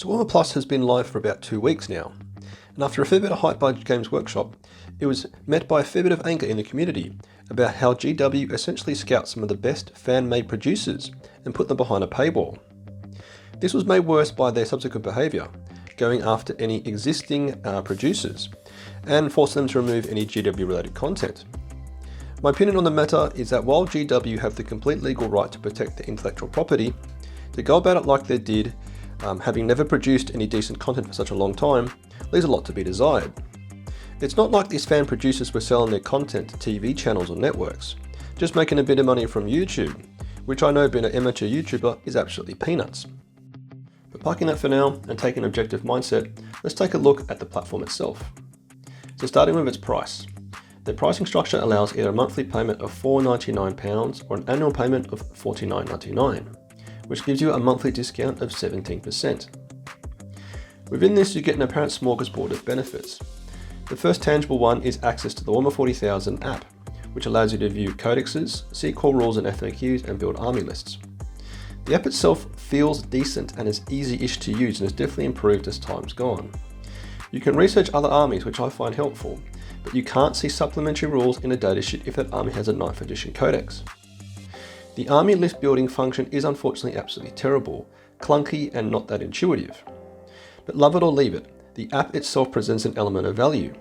So Warhammer Plus has been live for about 2 weeks now, and after a fair bit of hype by Games Workshop, it was met by a fair bit of anger in the community about how GW essentially scouts some of the best fan-made producers and put them behind a paywall. This was made worse by their subsequent behaviour, going after any existing producers and forcing them to remove any GW-related content. My opinion on the matter is that while GW have the complete legal right to protect their intellectual property, to go about it like they did, having never produced any decent content for such a long time, leaves a lot to be desired. It's not like these fan producers were selling their content to TV channels or networks, just making a bit of money from YouTube, which I know being an amateur YouTuber is absolutely peanuts. But parking that for now and taking an objective mindset, let's take a look at the platform itself. So starting with its price. The pricing structure allows either a monthly payment of £4.99 or an annual payment of £49.99. which gives you a monthly discount of 17%. Within this, you get an apparent smorgasbord of benefits. The first tangible one is access to the Warhammer 40,000 app, which allows you to view codexes, see core rules and FAQs, and build army lists. The app itself feels decent and is easy-ish to use and has definitely improved as time's gone. You can research other armies, which I find helpful, but you can't see supplementary rules in a datasheet if that army has a 9th edition codex. The army list building function is unfortunately absolutely terrible, clunky and not that intuitive. But love it or leave it, the app itself presents an element of value,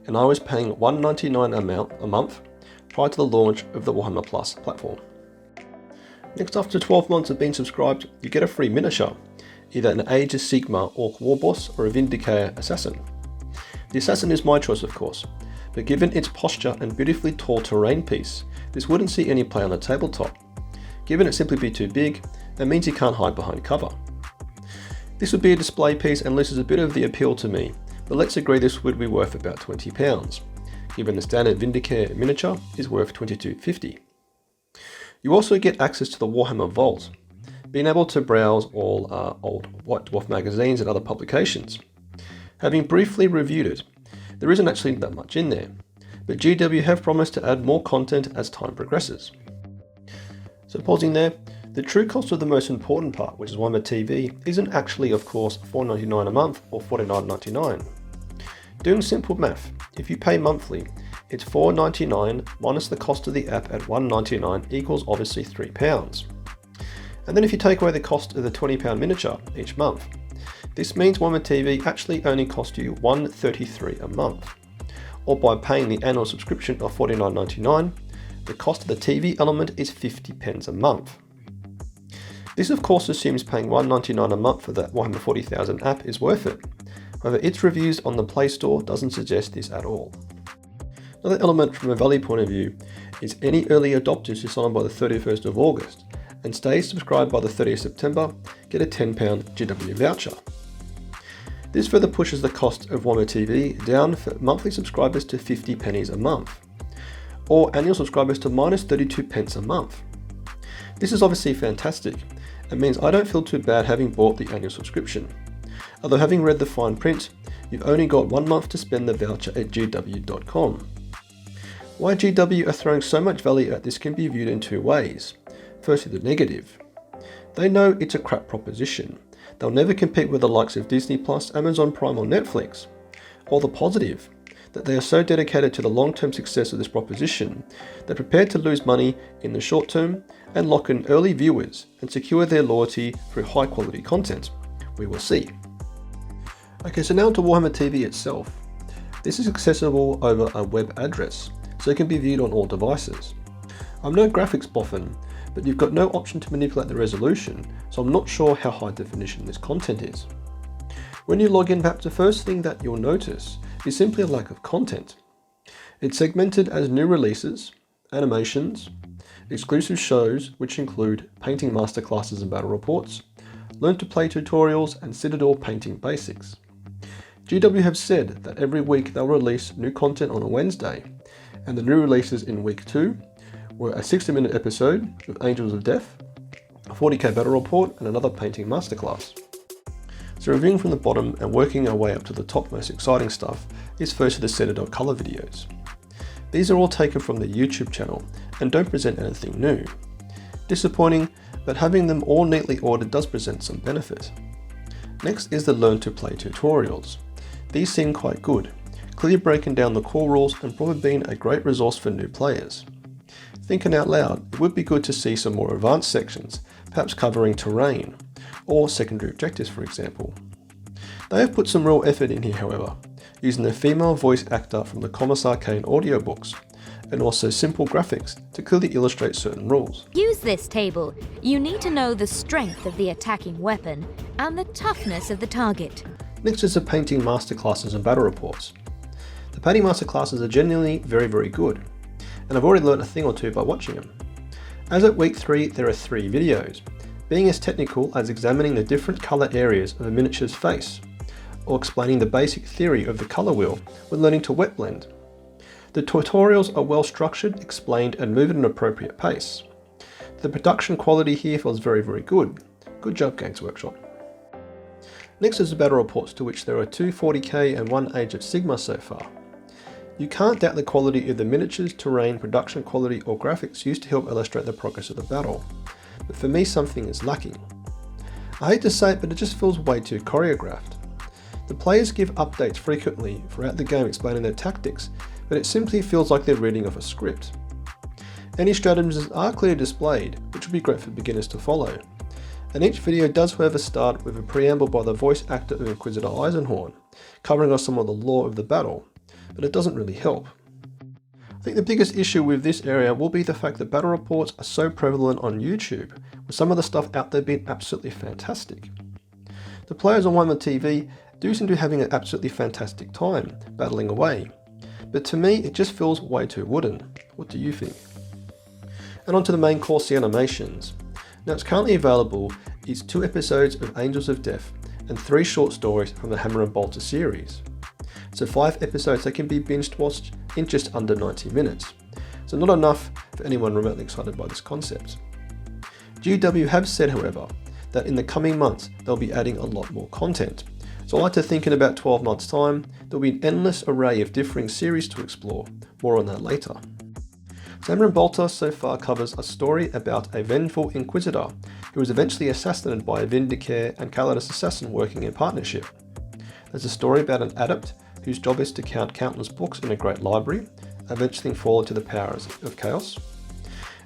and I was paying $1.99 a month prior to the launch of the Warhammer Plus platform. Next, after 12 months of being subscribed, you get a free miniature, either an Age of Sigmar Orc War Boss or a Vindicator Assassin. The Assassin is my choice of course, but given its posture and beautifully tall terrain piece, this wouldn't see any play on the tabletop. Given it simply be too big, that means you can't hide behind cover. This would be a display piece and loses a bit of the appeal to me, but let's agree this would be worth about £20, given the standard Vindicator miniature is worth $22.50. You also get access to the Warhammer Vault, being able to browse all old White Dwarf magazines and other publications. Having briefly reviewed it, there isn't actually that much in there, but GW have promised to add more content as time progresses. So pausing there, the true cost of the most important part, which is Warhammer TV, isn't actually of course $4.99 a month or $49.99. Doing simple math, if you pay monthly, it's $4.99 minus the cost of the app at $1.99 equals obviously £3. And then if you take away the cost of the £20 miniature each month, this means Warhammer TV actually only costs you $1.33 a month, or by paying the annual subscription of $49.99, the cost of the TV element is 50p a month. This of course assumes paying $1.99 a month for the Warhammer 40,000 app is worth it. However, its reviews on the Play Store doesn't suggest this at all. Another element from a value point of view is any early adopters who sign on by the 31st of August and stay subscribed by the 30th of September get a £10 GW voucher. This further pushes the cost of Warhammer TV down for monthly subscribers to 50p a month, or annual subscribers to minus 32p a month. This is obviously fantastic. It means I don't feel too bad having bought the annual subscription. Although having read the fine print, you've only got 1 month to spend the voucher at gw.com. Why GW are throwing so much value at this can be viewed in two ways. Firstly, the negative. They know it's a crap proposition. They'll never compete with the likes of Disney+, Amazon Prime or Netflix. Or the positive, that they are so dedicated to the long-term success of this proposition, they're prepared to lose money in the short term and lock in early viewers and secure their loyalty through high-quality content. We will see. Okay, so now to Warhammer TV itself. This is accessible over a web address, so it can be viewed on all devices. I'm no graphics boffin, but you've got no option to manipulate the resolution, so I'm not sure how high definition this content is. When you log in, perhaps the first thing that you'll notice is simply a lack of content. It's segmented as new releases, animations, exclusive shows which include painting masterclasses and battle reports, learn to play tutorials and Citadel painting basics. GW have said that every week they'll release new content on a Wednesday, and the new releases in week 2 were a 60-minute episode with Angels of Death, a 40k battle report and another painting masterclass. So reviewing from the bottom and working our way up to the top most exciting stuff is first the Citadel Colour videos. These are all taken from the YouTube channel and don't present anything new. Disappointing, but having them all neatly ordered does present some benefit. Next is the Learn to Play tutorials. These seem quite good, clearly breaking down the core rules and probably being a great resource for new players. Thinking out loud, it would be good to see some more advanced sections, perhaps covering terrain, or secondary objectives for example. They have put some real effort in here however, using the female voice actor from the Commissar Kane audiobooks, and also simple graphics to clearly illustrate certain rules. Use this table. You need to know the strength of the attacking weapon and the toughness of the target. Next is the painting masterclasses and battle reports. The painting masterclasses are genuinely very good, and I've already learnt a thing or two by watching them. As at week 3, there are 3 videos, being as technical as examining the different colour areas of a miniature's face, or explaining the basic theory of the colour wheel when learning to wet blend. The tutorials are well structured, explained and move at an appropriate pace. The production quality here feels very good. Good job Games Workshop. Next is the battle reports, to which there are 2 40k and 1 Age of Sigmar so far. You can't doubt the quality of the miniatures, terrain, production quality or graphics used to help illustrate the progress of the battle, but for me something is lacking. I hate to say it, but it just feels way too choreographed. The players give updates frequently throughout the game explaining their tactics, but it simply feels like they're reading off a script. Any strategies are clearly displayed, which would be great for beginners to follow, and each video does however start with a preamble by the voice actor of Inquisitor Eisenhorn, covering off some of the lore of the battle, but it doesn't really help. I think the biggest issue with this area will be the fact that battle reports are so prevalent on YouTube, with some of the stuff out there being absolutely fantastic. The players on Warhammer TV do seem to be having an absolutely fantastic time, battling away, but to me it just feels way too wooden. What do you think? And on to the main course, the animations. Now it's currently available is 2 episodes of Angels of Death and 3 short stories from the Hammer and Bolter series. So 5 episodes that can be binged watched in just under 90 minutes. So not enough for anyone remotely excited by this concept. GW have said however that in the coming months they'll be adding a lot more content. So I like to think in about 12 months time there'll be an endless array of differing series to explore. More on that later. Hammer and Bolter so far covers a story about a vengeful Inquisitor who was eventually assassinated by a Vindicare and Calidus assassin working in partnership. There's a story about an adept whose job is to count countless books in a great library, eventually fall into the powers of chaos.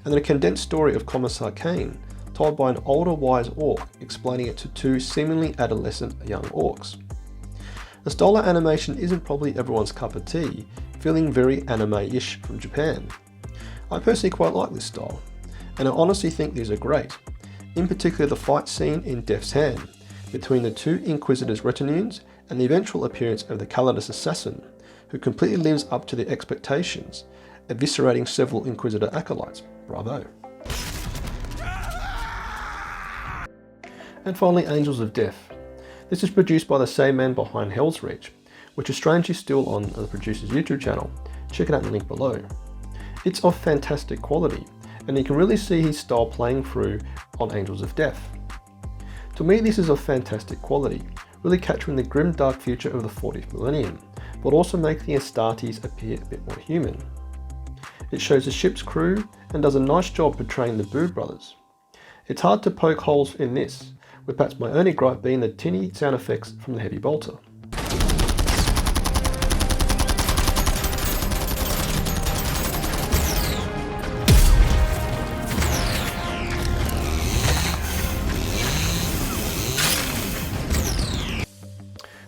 And then a condensed story of Commissar Kane, told by an older wise orc, explaining it to 2 seemingly adolescent young orcs. The style of animation isn't probably everyone's cup of tea, feeling very anime-ish from Japan. I personally quite like this style, and I honestly think these are great, in particular the fight scene in Death's Hand, between the 2 Inquisitors' retinues and the eventual appearance of the Calidus assassin, who completely lives up to the expectations, eviscerating several Inquisitor acolytes. Bravo. And finally, Angels of Death. This is produced by the same man behind Hell's Reach, which is strangely still on the producer's YouTube channel. Check it out in the link below. It's of fantastic quality, and you can really see his style playing through on Angels of Death. To me this is of fantastic quality, really capturing the grim dark future of the 40th millennium, but also making the Astartes appear a bit more human. It shows the ship's crew and does a nice job portraying the Boo brothers. It's hard to poke holes in this, with perhaps my only gripe being the tinny sound effects from the heavy bolter.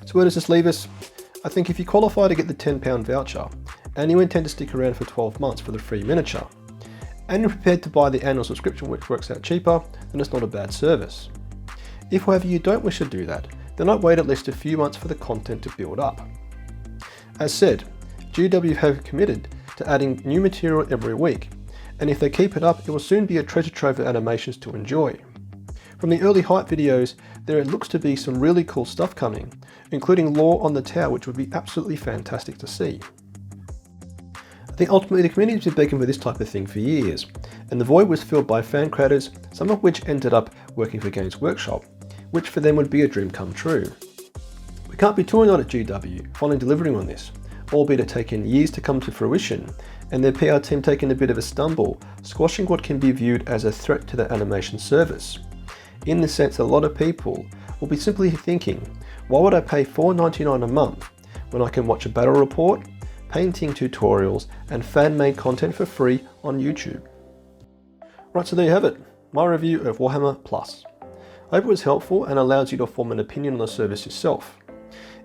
So where does this leave us? I think if you qualify to get the £10 voucher, and you intend to stick around for 12 months for the free miniature, and you're prepared to buy the annual subscription which works out cheaper, then it's not a bad service. If however you don't wish to do that, then I'd wait at least a few months for the content to build up. As said, GW have committed to adding new material every week, and if they keep it up, it will soon be a treasure trove of animations to enjoy. From the early hype videos, there looks to be some really cool stuff coming, including lore on the tower which would be absolutely fantastic to see. I think ultimately the community has been begging for this type of thing for years, and the void was filled by fan creators, some of which ended up working for Games Workshop, which for them would be a dream come true. We can't be too on at GW, finally delivering on this, albeit it taken years to come to fruition, and their PR team taking a bit of a stumble, squashing what can be viewed as a threat to the animation service. In the sense that a lot of people will be simply thinking, why would I pay $4.99 a month when I can watch a battle report, painting tutorials, and fan-made content for free on YouTube? Right, so there you have it, my review of Warhammer Plus. I hope it was helpful and allows you to form an opinion on the service yourself.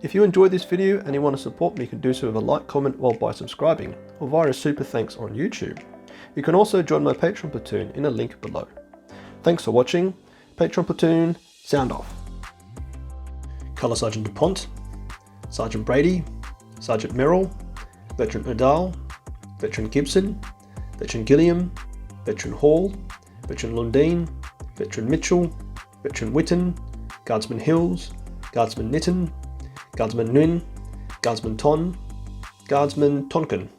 If you enjoyed this video and you want to support me, you can do so with a like, comment, or by subscribing, or via a super thanks on YouTube. You can also join my Patreon platoon in a link below. Thanks for watching. Patreon platoon, sound off. Colour Sergeant DuPont, Sergeant Brady, Sergeant Merrill, Veteran Udall, Veteran Gibson, Veteran Gilliam, Veteran Hall, Veteran Lundeen, Veteran Mitchell, Veteran Witten, Guardsman Hills, Guardsman Nitten, Guardsman Nguyen, Guardsman Ton, Guardsman Tonkin.